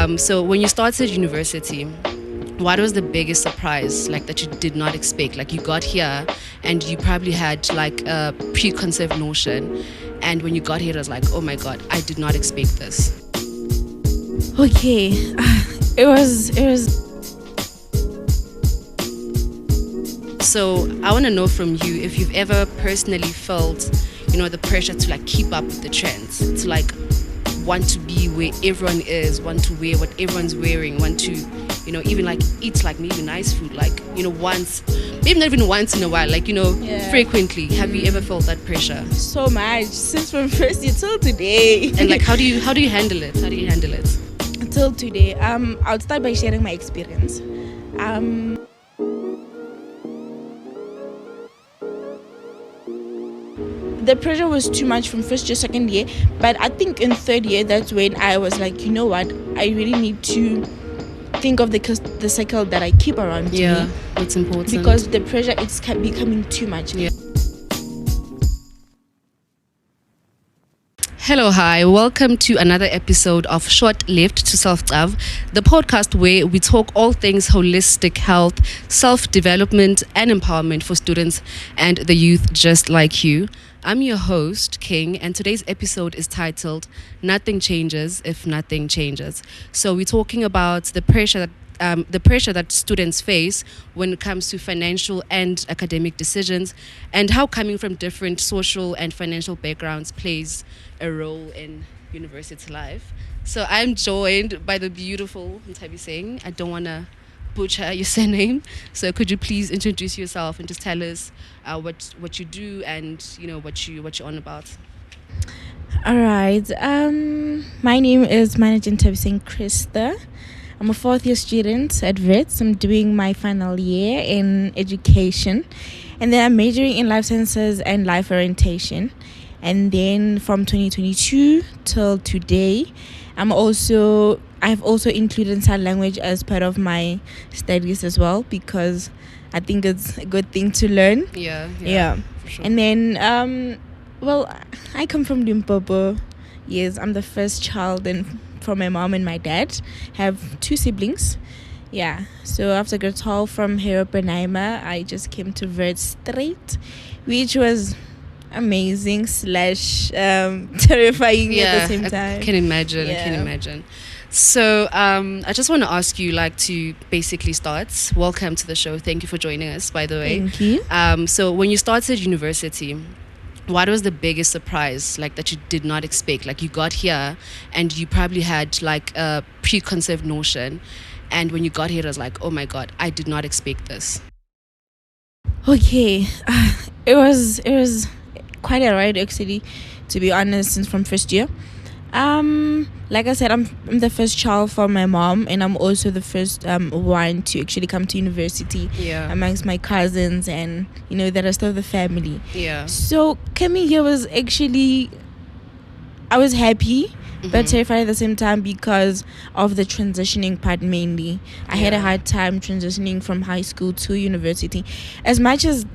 So when you started university, what was the biggest surprise like that you did not expect? Like you got here and you probably had like a preconceived notion, and when you got here it was like, oh my god, I did not expect this. Okay, it was. So I want to know from you if you've ever personally felt, the pressure to like keep up with the trends, to like want to be where everyone is, want to wear what everyone's wearing, want to, even like eat like maybe nice food, like, once, maybe not even once in a while, like, frequently. Have you ever felt that pressure? So much, since from first year till today. And like, how do you handle it? How do you handle it? Till today, I'll start by sharing my experience. The pressure was too much from first year, second year, but I think in third year, that's when I was like, you know what, I really need to think of the cycle that I keep around me. Yeah, that's important. Because the pressure, it's becoming too much. Yeah. Hello, hi. Welcome to another episode of Short Left to Self-Love, the podcast where we talk all things holistic health, self-development, and empowerment for students and the youth just like you. I'm your host, King, and today's episode is titled Nothing Changes If Nothing Changes. So we're talking about the pressure that students face when it comes to financial and academic decisions, and how coming from different social and financial backgrounds plays a role in university life. So I'm joined by the beautiful Nthabiseng. I don't want to butcher your surname, so could you please introduce yourself and just tell us what you do and what you're on about? All right. My name is Manager Nthabiseng Krista. I'm a fourth year student at Wits. I'm doing my final year in education, and then I'm majoring in life sciences and life orientation. And then from 2022 till today, I've also included sign language as part of my studies as well, because I think it's a good thing to learn. Yeah. For sure. And then, I come from Limpopo. Yes, I'm the first child from my mom and my dad. I have two siblings. Yeah, so after grade 12 from Oppenheimer, I just came to Vert straight, which was amazing / terrifying at the same time. I can imagine. So I just want to ask you, like, to basically start. Welcome to the show. Thank you for joining us, by the way. Thank you. So when you started university, what was the biggest surprise like that you did not expect? Like you got here and you probably had like a preconceived notion, and when you got here it was like, oh my god, I did not expect this. Okay, it was quite a ride actually, to be honest, since from first year. Like I said, I'm the first child from my mom, and I'm also the first one to actually come to university amongst my cousins and the rest of the family. Yeah. So coming here was actually, I was happy, but terrified at the same time because of the transitioning part mainly. I had a hard time transitioning from high school to university. As much as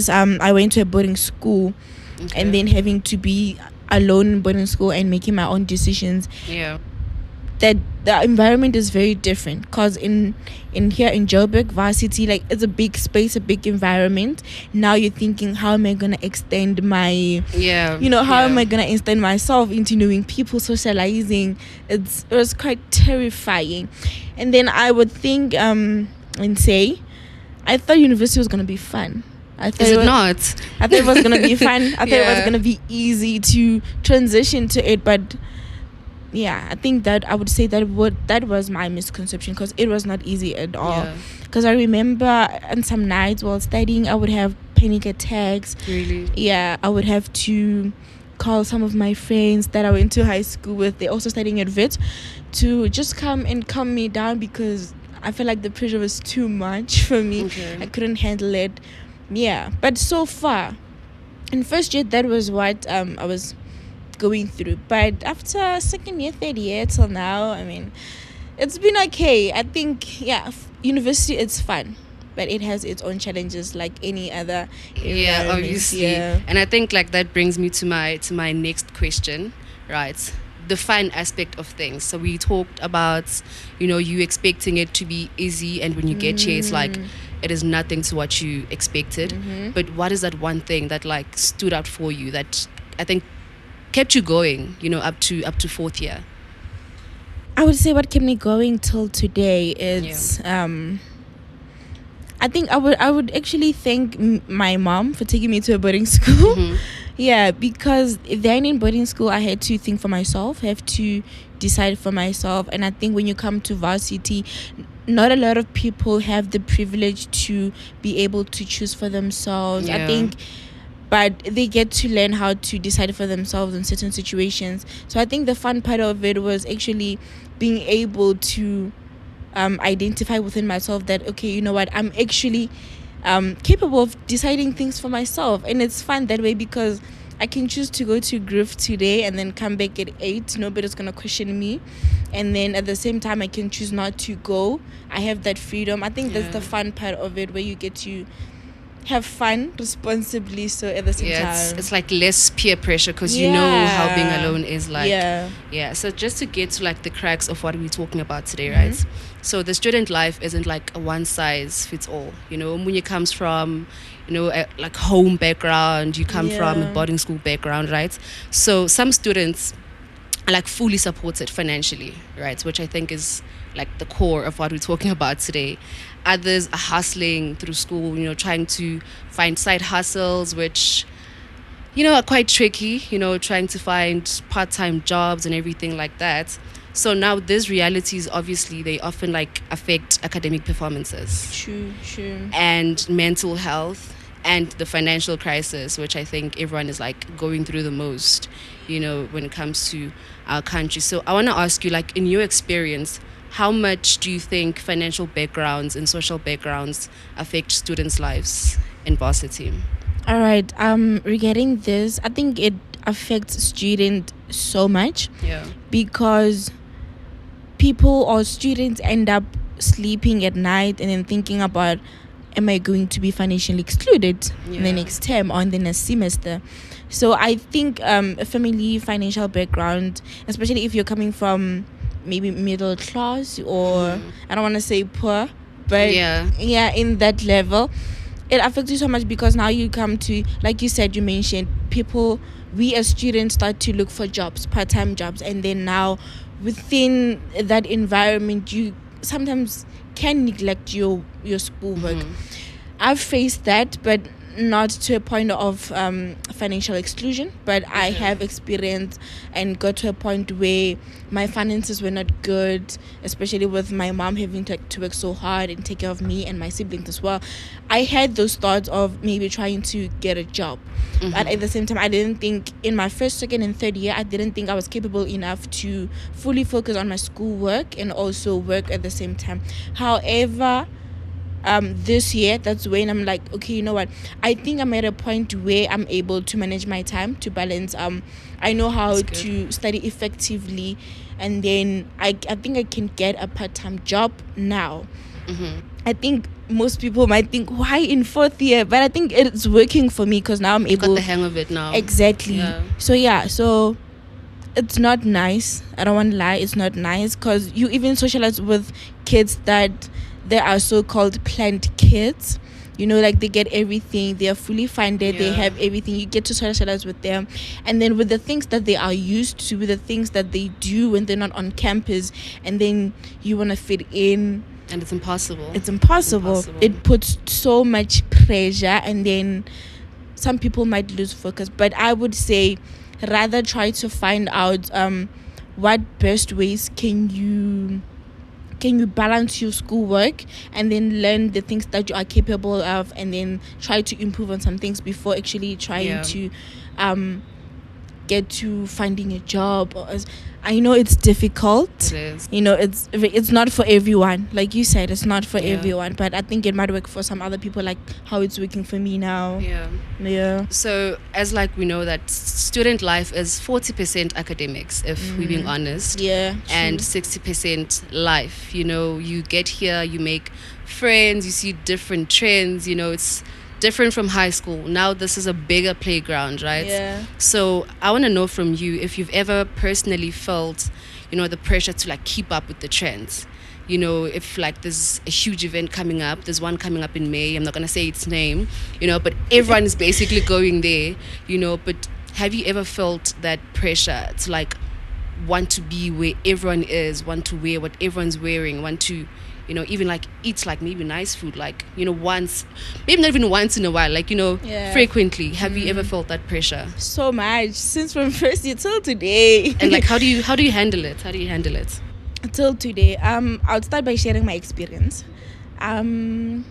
I went to a boarding school, and then having to be alone in boarding school and making my own decisions, that the environment is very different, because in here in Joburg varsity, like, it's a big space, a big environment. Now you're thinking, how am I gonna extend my how am I gonna extend myself into knowing people, socializing? It was quite terrifying. And then I would think and say, I thought university was gonna be fun. Is it not? I thought it was gonna be fun. I thought it was gonna be easy to transition to it, but I think that I would say that was my misconception, because it was not easy at all. Because I remember on some nights while studying, I would have panic attacks. Really? Yeah, I would have to call some of my friends that I went to high school with. They're also studying at VIT, to just come and calm me down, because I felt like the pressure was too much for me. I couldn't handle it. Yeah, but so far in first year, that was what I was going through. But after second year, third year till now, I mean, it's been okay. I think university, it's fun, but it has its own challenges like any other obviously. And I think like that brings me to my next question, right? the fun aspect of things. So we talked about, you expecting it to be easy, and when you get here, it's like it is nothing to what you expected. But what is that one thing that like stood out for you that I think kept you going, up to fourth year? I would say what kept me going till today is I think I would actually thank my mom for taking me to a boarding school. Yeah, because then in boarding school I had to think for myself, have to decide for myself. And I think when you come to varsity, not a lot of people have the privilege to be able to choose for themselves. I think, but they get to learn how to decide for themselves in certain situations. So I think the fun part of it was actually being able to identify within myself that, okay, you know what, I'm actually capable of deciding things for myself. And it's fun that way because I can choose to go to Griff today and then come back at 8. Nobody's going to question me. And then at the same time, I can choose not to go. I have that freedom. I think that's the fun part of it, where you get to have fun responsibly, so at the same time it's like less peer pressure, because you know how being alone is like. So just to get to like the cracks of what we're talking about today, right? So the student life isn't like a one size fits all. When you comes from a like home background, you come from a boarding school background, right? So some students are like fully supported financially, right? Which I think is like the core of what we're talking about today. Others are hustling through school, trying to find side hustles, which, are quite tricky, trying to find part-time jobs and everything like that. So now these realities, obviously, they often like affect academic performances. True. And mental health and the financial crisis, which I think everyone is like going through the most, when it comes to our country. So I want to ask you, like, in your experience, how much do you think financial backgrounds and social backgrounds affect students' lives in varsity? All right. Regarding this, I think it affects students so much. Because people or students end up sleeping at night and then thinking about, am I going to be financially excluded in the next term or in the next semester? So I think a family financial background, especially if you're coming from maybe middle class or I don't want to say poor, but in that level, it affects you so much, because now you come to, like you said, you mentioned people, we as students start to look for jobs, part-time jobs, and then now within that environment you sometimes can neglect your schoolwork. I've faced that, but not to a point of financial exclusion, but I have experienced and got to a point where my finances were not good, especially with my mom having to work so hard and take care of me and my siblings as well. I had those thoughts of maybe trying to get a job, but at the same time, I didn't think, in my first, second and third year, I didn't think I was capable enough to fully focus on my schoolwork and also work at the same time. However, this year, that's when I'm like, okay, you know what, I think I'm at a point where I'm able to manage my time, to balance. I know how to study effectively, and then I think I can get a part-time job now. I think most people might think, why in fourth year? But I think it's working for me, because now I'm able. Got the hang of it now. Exactly. So it's not nice. I don't want to lie. It's not nice, because you even socialize with kids that they are so-called planned kids. Like they get everything. They are fully funded. They have everything. You get to socialize with them. And then with the things that they are used to, with the things that they do when they're not on campus, and then you want to fit in. And it's impossible. It puts so much pressure, and then some people might lose focus. But I would say rather try to find out what best ways can you balance your schoolwork, and then learn the things that you are capable of, and then try to improve on some things before actually trying to get to finding a job. I know it's difficult. It is. It's not for everyone. Like you said, it's not for everyone. But I think it might work for some other people, like how it's working for me now. Yeah. So as like we know that student life is 40% academics, if we're being honest. Yeah. And 60% life. You get here, you make friends, you see different trends. It's different from high school. Now this is a bigger playground, right? Yeah. So I want to know from you if you've ever personally felt, the pressure to like keep up with the trends. If like there's a huge event coming up, there's one coming up in May, I'm not going to say its name, but everyone is basically going there, but have you ever felt that pressure to like want to be where everyone is, want to wear what everyone's wearing, want to, even like eat like maybe nice food, like, once, maybe not even once in a while, like, frequently. Have you ever felt that pressure? So much, since from first year till today. And like, how do you handle it? Till today, I'll start by sharing my experience. Coming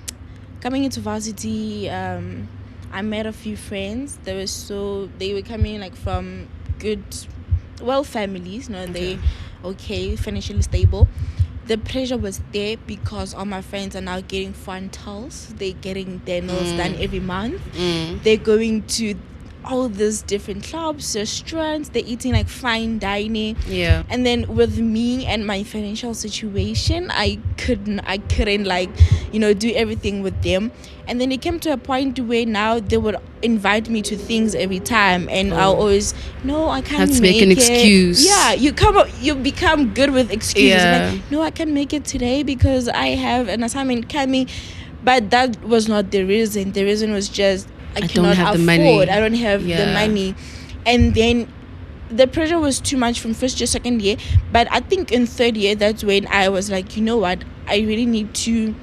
into varsity, I met a few friends. They were coming like from good, families. They financially stable. The pressure was there because all my friends are now getting frontals. They're getting their nails done every month. They're going to all these different clubs, restaurants. They're eating like fine dining. Yeah. And then with me and my financial situation, I couldn't like, do everything with them. And then it came to a point where now they would invite me to things every time, and I'll always, no, I can't have to make an it. excuse. Yeah, you become good with excuses. Yeah. Like, no, I can't make it today because I have an assignment coming. But that was not the reason. The reason was just I cannot afford. The money. I don't have the money. And then the pressure was too much from first year, second year. But I think in third year, that's when I was like, you know what? I really need to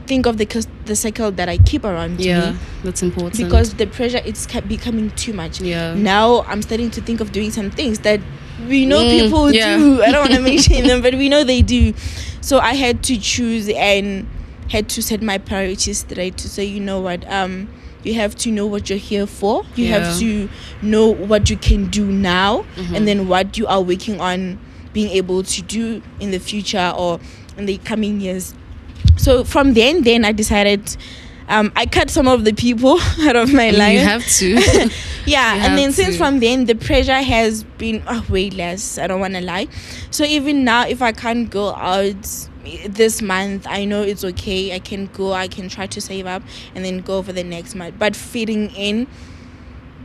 think of the cycle that I keep around me. Yeah, that's important. Because the pressure, it's kept becoming too much. Yeah. Now I'm starting to think of doing some things that we know people do. I don't want to mention them, but we know they do. So I had to choose and had to set my priorities straight to say, you know what, you have to know what you're here for. You have to know what you can do now, and then what you are working on being able to do in the future or in the coming years. So from then I decided, I cut some of the people out of my life. You have to. And then since from then, the pressure has been way less. I don't want to lie. So even now, if I can't go out this month, I know it's okay. I can go. I can try to save up and then go for the next month. But fitting in,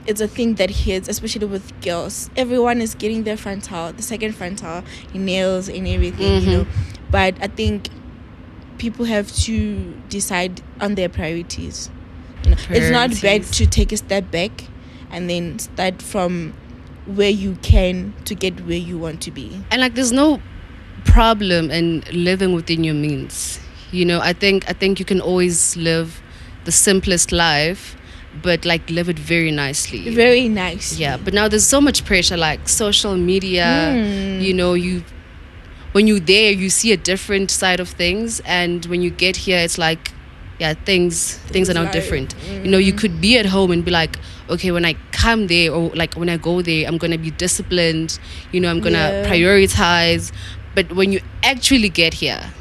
it's a thing that hits, especially with girls. Everyone is getting their frontal, the second frontal, nails and everything, But I think people have to decide on their priorities. It's not bad to take a step back and then start from where you can to get where you want to be. And like, there's no problem in living within your means. I think you can always live the simplest life, but like live it very nicely. Very nice. Yeah, but now there's so much pressure, like social media. When you're there, you see a different side of things, and when you get here, it's like, things are now different. You could be at home and be like, okay, when I come there or like when I go there, I'm gonna be disciplined. I'm gonna prioritize. But when you actually get here,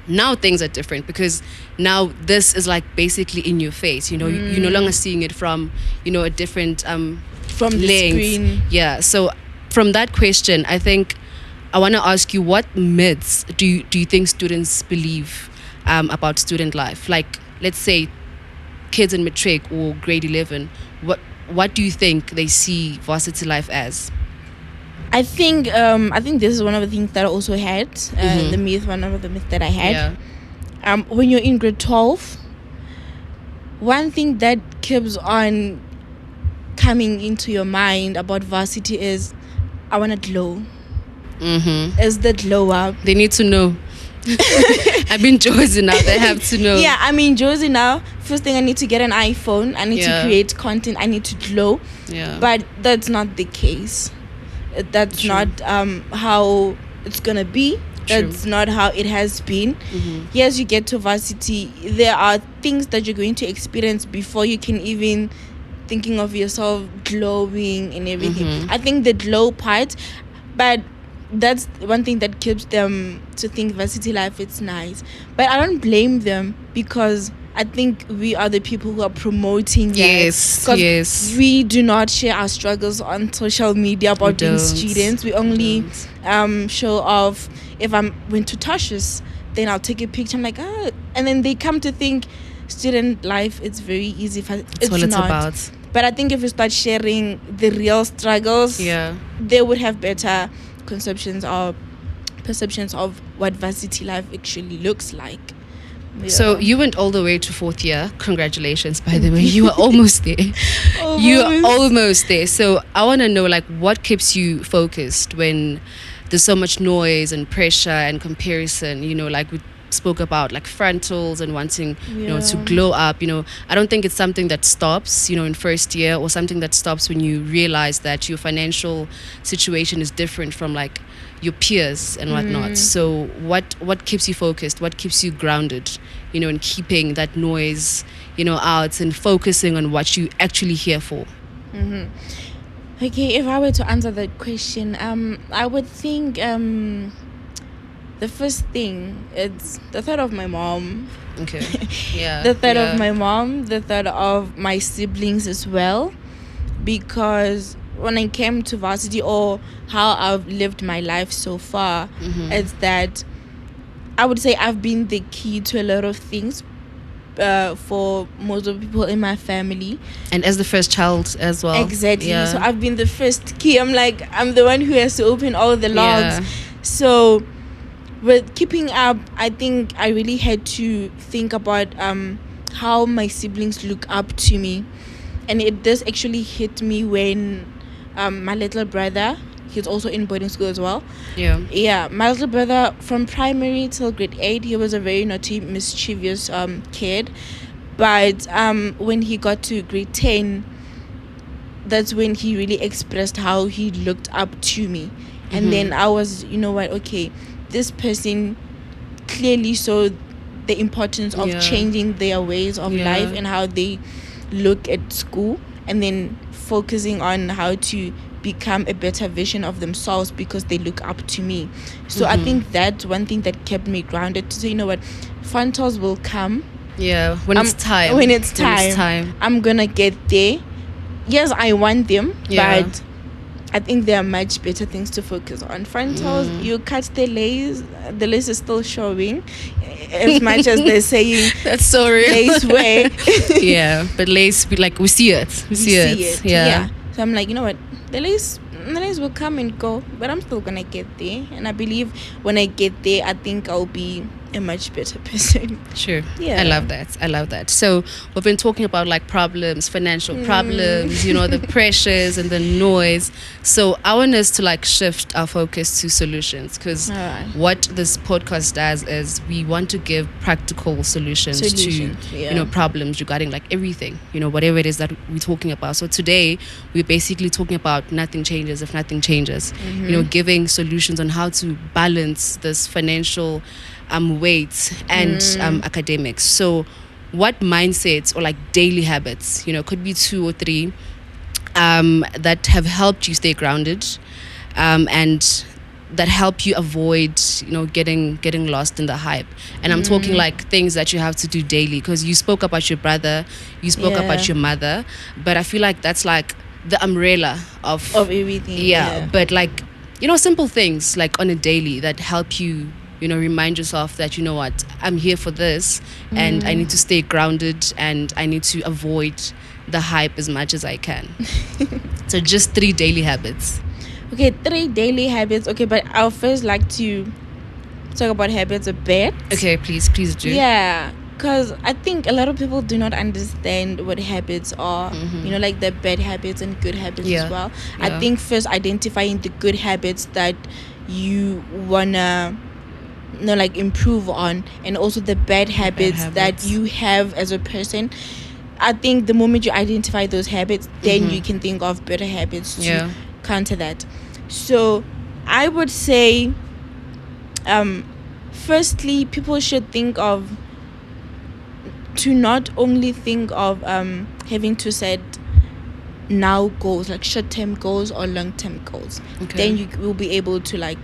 now things are different, because now this is like basically in your face. You're no longer seeing it from a different from the screen. Yeah. So from that question, I think I want to ask you, what myths do you think students believe about student life? Like, let's say kids in matric or grade 11. What do you think they see varsity life as? I think this is one of the things that I also had. One of the myths that I had. Yeah. When you're in grade 12, one thing that keeps on coming into your mind about varsity is, I want to glow. Is the glow up? They need to know. I'm in Josie now. They have to know. Yeah, I'm in Josie now. First thing, I need to get an iPhone. I need to create content. I need to glow. Yeah. But that's not the case. That's not how it's gonna be. That's not how it has been. Yes, you get to varsity, there are things that you're going to experience before you can even thinking of yourself glowing and everything. I think the glow part, but that's one thing that keeps them to think varsity life, it's nice. But I don't blame them, because I think we are the people who are promoting that. Yes. We do not share our struggles on social media about being students. We only show off. If I went to Tasha's, then I'll take a picture. I'm like, and then they come to think student life, it's very easy. It's all it's not. about. But I think if we start sharing the real struggles, they would have better conceptions or perceptions of what varsity life actually looks like. Yeah. So you went all the way to 4th year. Congratulations, by the way. You were almost there. You are almost there. So I want to know, like, what keeps you focused when there's so much noise and pressure and comparison? You know, like we spoke about, like frontals and wanting, you know, to glow up. You know, I don't think it's something that stops, you know, in 1st year, or something that stops when you realize that your financial situation is different from like your peers and whatnot. So what keeps you focused? What keeps you grounded, you know, in keeping that noise, you know, out and focusing on what you actually here for? Okay, if I were to answer that question, I would think the first thing, it's the thought of my mom. Okay. Yeah. The thought of my mom, the thought of my siblings as well, because when I came to varsity, or how I've lived my life so far, it's that I would say I've been the key to a lot of things for most of the people in my family. And as the first child as well. Exactly. Yeah. So I've been the first key. I'm the one who has to open all the logs. Yeah. So with keeping up, I think I really had to think about how my siblings look up to me. And it does actually hit me when my little brother, he's also in boarding school as well. Yeah, my little brother, from primary till grade 8, he was a very naughty, mischievous kid. But when he got to grade 10, that's when he really expressed how he looked up to me. And then I was, you know what, okay, this person clearly saw the importance of changing their ways of life and how they look at school, and then focusing on how to become a better version of themselves because they look up to me. So I think that's one thing that kept me grounded, to say, you know what, frontals will come. Yeah, when it's time. When it's time, I'm gonna get there. Yes, I want them, but I think there are much better things to focus on. Frontals, you catch the lace is still showing, as much as they're saying that's so real. Lace way. Yeah, but lace, we see it. We see it. Yeah. So I'm like, you know what, the lace will come and go, but I'm still gonna get there. And I believe when I get there, I think I'll be a much better person. Sure. Yeah. I love that. So we've been talking about like problems, financial problems, you know, the pressures and the noise. So I want us to like shift our focus to solutions, because what this podcast does is we want to give practical solutions to you know, problems regarding like everything, you know, whatever it is that we're talking about. So today we're basically talking about nothing changes if nothing changes, you know, giving solutions on how to balance this financial weight and academics. So what mindsets or like daily habits, you know, could be 2 or 3 that have helped you stay grounded and that help you avoid, you know, getting lost in the hype? And I'm talking like things that you have to do daily, because you spoke about your brother, you spoke about your mother, but I feel like that's like the umbrella of everything. But like, you know, simple things like on a daily that help you, you know, remind yourself that, you know what, I'm here for this, and I need to stay grounded, and I need to avoid the hype as much as I can. So just 3 daily habits. Okay, 3 daily habits. Okay, but I'll first like to talk about habits a bit. Okay, please do. Yeah, because I think a lot of people do not understand what habits are. You know, like the bad habits and good habits as well. I think first identifying the good habits that you wanna, you know, like improve on, and also the bad habits that you have as a person. I think the moment you identify those habits, then you can think of better habits to counter that. So I would say firstly, people should think of to not only think of having to set now goals, like short-term goals or long-term goals. Then you will be able to like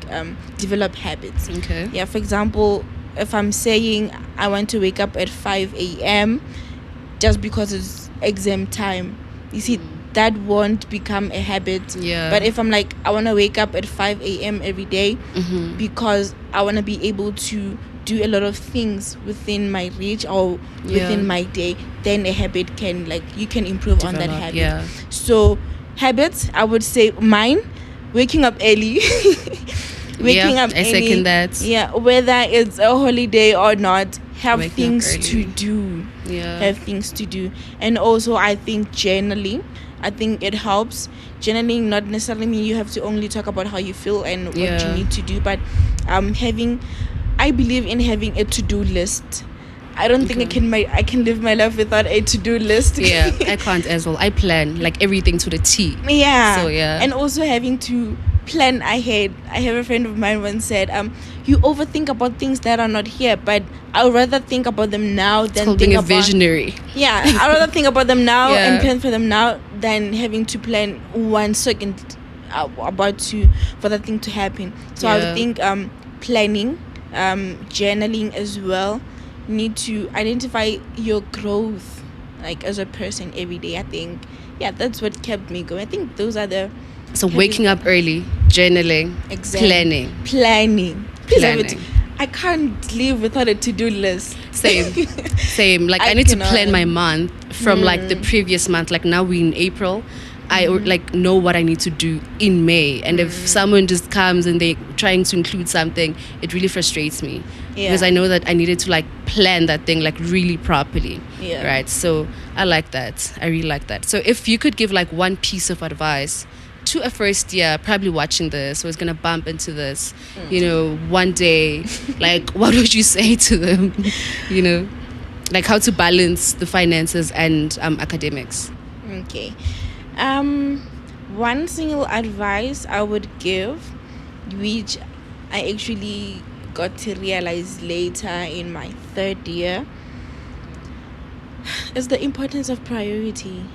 develop habits. For example, if I'm saying I want to wake up at 5 a.m. just because it's exam time, you see, that won't become a habit. But if I'm like, I want to wake up at 5 a.m. every day because I want to be able to do a lot of things within my reach or within my day, then a habit can, like, you can improve on that habit. Yeah. So habits, I would say mine, waking up early. Waking up I second that. Yeah, whether it's a holiday or not, have Waking up things to do. Yeah. Have things to do. And also, I think journaling, I think it helps. Journaling not necessarily mean you have to only talk about how you feel and what you need to do, but I believe in having a to-do list. I don't think I can live my life without a to-do list. Yeah, I can't as well. I plan like everything to the T. Yeah. So yeah. And also having to plan ahead. I have a friend of mine once said, you overthink about things that are not here, but I'd rather think about them now than think being a about visionary. Yeah, I'd rather think about them now and plan for them now than having to plan 1 second for that thing to happen. So I would think planning, journaling as well. Need to identify your growth, like, as a person every day. I think that's what kept me going. I think those are the waking up early, journaling, planning. Please, I can't live without a to-do list. Same. Like I need to plan my month from like the previous month. Like now we're in April. I like know what I need to do in May, and if someone just comes and they're trying to include something, it really frustrates me because I know that I needed to like plan that thing like really properly. Right. So I like that. I really like that. So if you could give like one piece of advice to a first year, probably watching this, or is gonna bump into this, one day, like what would you say to them? Like how to balance the finances and academics. Okay. One single advice I would give, which I actually got to realize later in my third year, is the importance of prioritizing.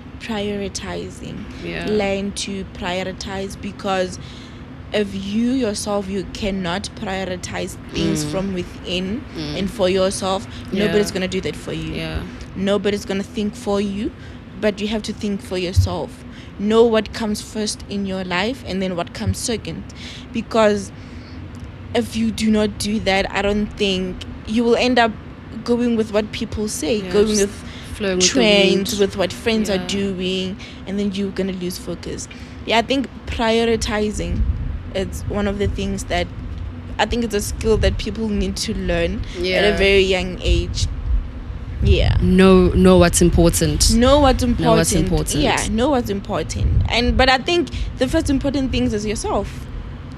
Learn to prioritize, because if you yourself, you cannot prioritize things from within and for yourself, nobody's going to do that for you. Nobody's going to think for you, but you have to think for yourself. Know what comes first in your life and then what comes second. Because if you do not do that, I don't think you will end up going with what people say, going with trends, with what friends are doing, and then you're going to lose focus. I think prioritizing, it's one of the things that I think it's a skill that people need to learn at a very young age. Know what's important. Know what's important. Know what's important. But I think the first important things is yourself.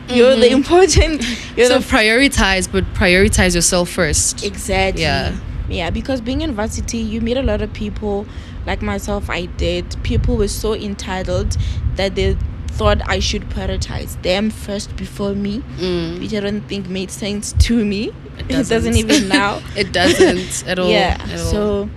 You're the important. Prioritize, but prioritize yourself first. Exactly. Because being in varsity, you meet a lot of people, like myself, I did. People were so entitled that they thought I should prioritize them first before me, which I don't think made sense to me. It doesn't even now. It doesn't at all. So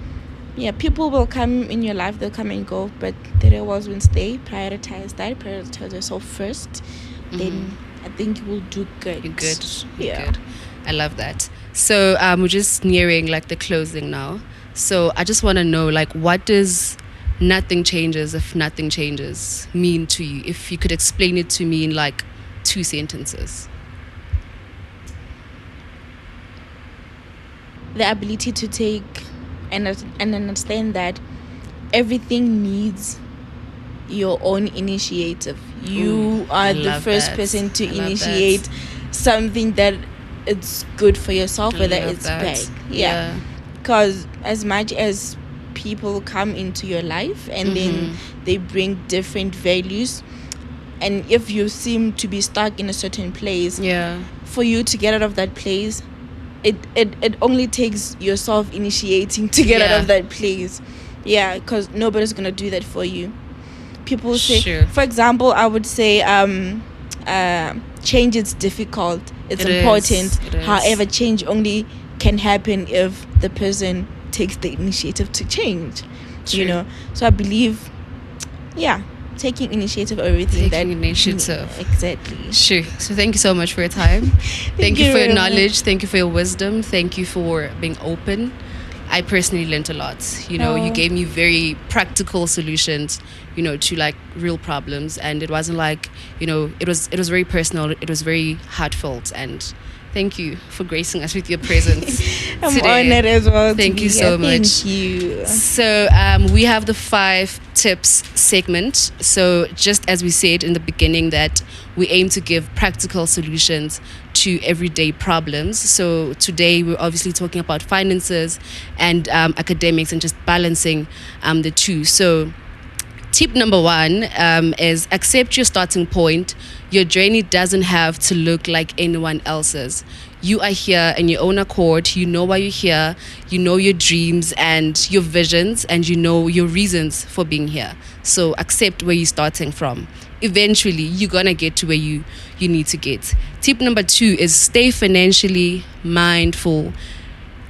people will come in your life, they'll come and go, but the real ones will stay. Prioritize yourself first, then I think you will do good. You're good. Good. I love that. So we're just nearing like the closing now. So I just want to know, like, what does nothing changes if nothing changes mean to you? If you could explain it to me in like 2 sentences. The ability to take and understand that everything needs your own initiative. You are the first person to initiate something that it's good for yourself, whether it's bad. Because as much as people come into your life and then they bring different values, and if you seem to be stuck in a certain place, for you to get out of that place, it only takes yourself initiating to get out of that place. Because nobody's gonna do that for you. People say, for example, I would say change is difficult, it's important. However, change only can happen if the person takes the initiative to change. So I believe taking initiative, exactly. Sure. So thank you so much for your time. Thank you for your knowledge. Thank you for your wisdom. Thank you for being open. I personally learned a lot. You gave me very practical solutions, to like real problems, and it wasn't like, it was very personal. It was very heartfelt, and Thank you for gracing us with your presence. I'm today. honored as well. Thank to you be so here. much. Thank you. So we have the 5 tips segment. So just as we said in the beginning that we aim to give practical solutions to everyday problems. So today we're obviously talking about finances and academics and just balancing the two. So tip number 1 is accept your starting point. Your journey doesn't have to look like anyone else's. You are here in your own accord. You know why you're here. You know your dreams and your visions, and you know your reasons for being here. So accept where you're starting from. Eventually, you're going to get to where you need to get. Tip number 2 is stay financially mindful.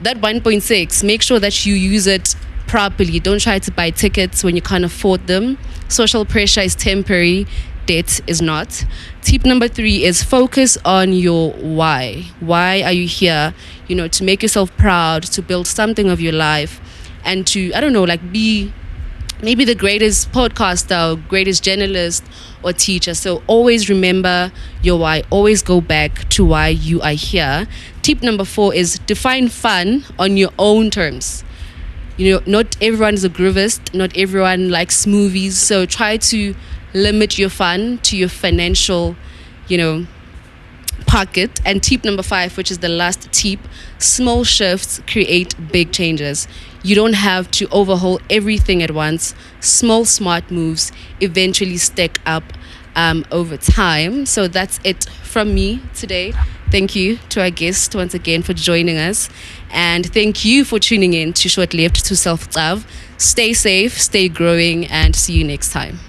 That 1.6, make sure that you use it properly. Don't try to buy tickets when you can't afford them. Social pressure is temporary. Debt is not. Tip number 3 is focus on your why. Why are you here? To make yourself proud, to build something of your life, and to, be maybe the greatest podcaster, or greatest journalist or teacher. So always remember your why. Always go back to why you are here. Tip number 4 is define fun on your own terms. Not everyone is a groovist. Not everyone likes movies. So try to limit your fun to your financial, pocket. And tip number 5, which is the last tip, small shifts create big changes. You don't have to overhaul everything at once. Small, smart moves eventually stack up over time. So that's it from me today. Thank you to our guest once again for joining us. And thank you for tuning in to Short Left to Self-Love. Stay safe, stay growing, and see you next time.